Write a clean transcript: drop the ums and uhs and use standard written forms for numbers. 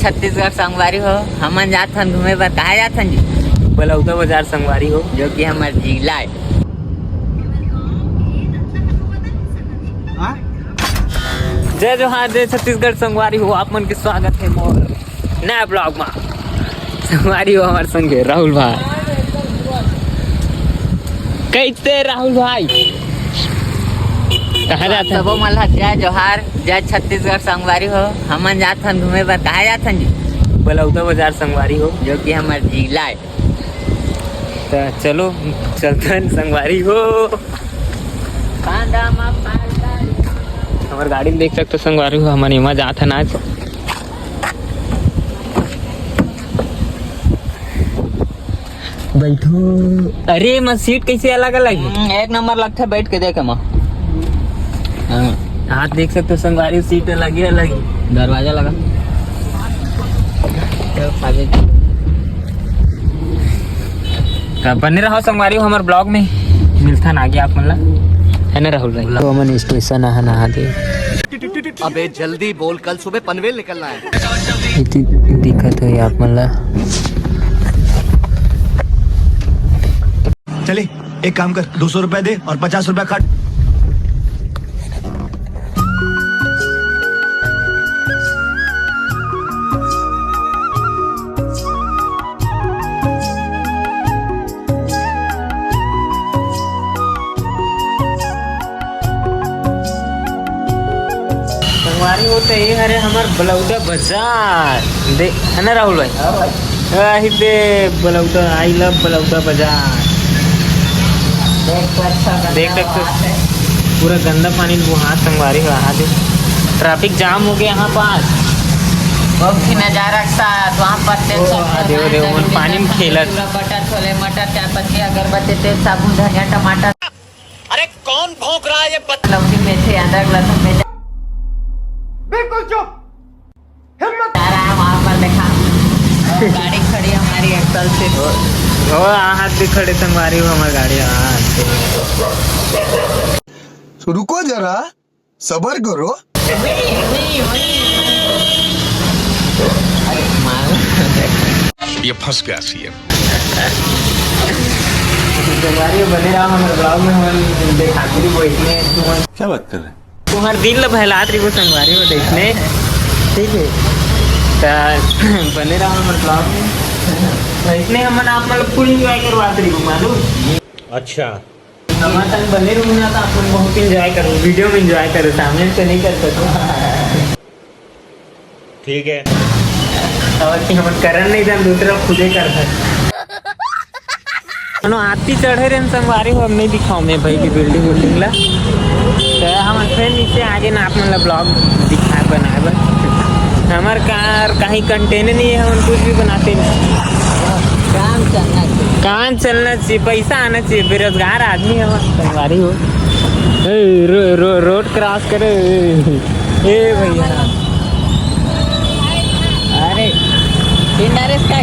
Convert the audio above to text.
छत्तीसगढ़ संगवारी हो, हमन जात हन घूमे बर। कहाँ जात हन जी? बलौदा बाजार संगवारी हो, जो कि हमार जिला है। जय जोहार, जय छत्तीसगढ़ संगवारी हो। आप मन के स्वागत है मोर नया ब्लॉग में। संगवारी हो हमारे संगे राहुल भाई। कैसे राहुल भाई कहाँ जाते हैं? सबो मन ह जय जोहार, जय छत्तीसगढ़ संगवारी हो, हमन जात हन घूमे बर। कहाँ जात हन जी? बलौदा बाजार संगवारी हो, जो कि हमार जिला है। तो चलो चलते हैं संगवारी हो। हमारे गाड़ी में देख सकते हो संगवारी हो, हमारे यहाँ जात है आज। बैठो। अरे मैं सीट कैसे अलग अलग है? एक नंबर लगता है, बैठ के देखे माँ। हाथ देख सकते हो संगवारी सीट अलग ही अलग है। दरवाजा लगा बने रहो संगवारी हो हमारे ब्लॉग में। मिलता ना आगे आप मन ला, है ना राहुल भाई? तो हमन स्टेशन आ नहा दे। अबे जल्दी बोल, कल सुबह पनवेल निकलना है। इतनी दिक्कत है आप मन ला। चले एक काम कर, 200 रुपए दे और 50 रुपए काट। संगवारी होते ही हरे हमार बलौदा बाजार दे, है ना राहुल भाई? आही दे बलौदा, आई लव बलौदा बाजार। देख सकते हो पूरा गंदा पानी वहाँ संगवारी हो। यहाँ दे ट्रैफिक जाम हो गया यहाँ पास। बहुत ही नजारा के साथ वहाँ पर तेल देखो देखो मन पानी में खेलत। बटर छोले, मटर, चाय पत्ती, अगरबत्ती, तेल, साबुन, धनिया, टमाटर। अरे कौन भौंक रहा है ये लौकी, मेथी, अदरक, लहसुन, मिर्च। बिल्कुल चुप, हिम्मत। आ रहा है वहाँ पर देखा। गाड़ी खड़ी हमारी एक्सल से। ओ हाथ भी खड़े संगवारी हो हमारी गाड़ी। रुको जरा, सबर करो। ये फंस गया सीएम। संगवारी बने रहा हमारे ब्लॉग में। हम दिखाते रही बैठने। क्या बात कर रहे हैं? तुम्हारे दिल बहलात रही वो संगवारी हो देखने, ठीक है? तो बने रहा हमारे ब्लॉग में। इसने हमने आप मतलब फुल एंजॉय करवाते रही मालूम। अच्छा हमारे संग बने रहूँ ना तो आप लोग बहुत एंजॉय करो, वीडियो में एंजॉय करो, सामने से नहीं कर सकते। ठीक है और कि हम करन नहीं जान, दूसरा खुदे कर सकते। आती चढ़े रहे संगवारी हो, हम नहीं दिखाऊँ मैं भाई की बिल्डिंग उल्डिंग ला। तो हम फिर नीचे आगे ना आप मतलब ब्लॉग दिखा बनाए बस। हमारे कार कहीं कंटेनर नहीं है, हम कुछ भी बनाते नहीं। काम चलना चाहिए, पैसा आना चाहिए। बेरोजगार आदमी है संगवारी हो। रोड क्रॉस करे ए भैया। अरे 3 नरेश का